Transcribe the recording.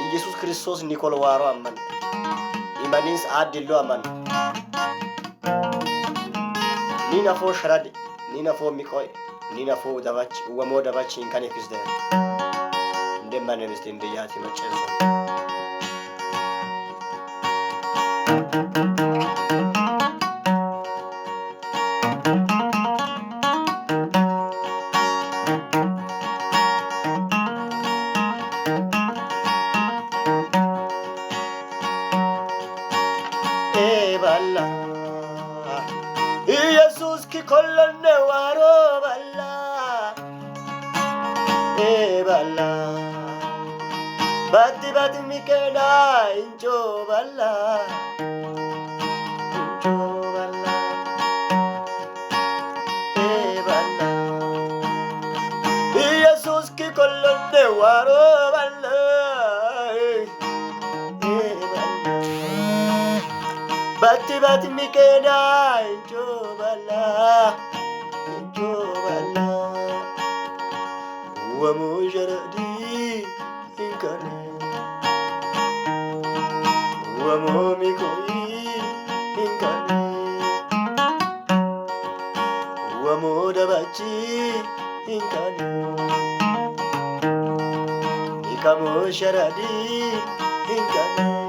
ኢየሱስ ክርስቶስ ኒኮል ዋሮ አመን ኢማኒስ አድሎ አመን ኒናፎ ሸራድ ኒናፎ ሚቆይ ኒናፎ ዳባች ወሞ ዳባች እንካኔ ክስደ እንደማን ነስተ እንደያት መጨረሻ balla Jesus ki kollanne waro balla balla batti mikena injo balla balla Jesus ki kollanne waro balla batti mikena injo balla uomo jaradi inkane uomo mikoi inkane uomo dabachi inkane ikamo jaradi inkane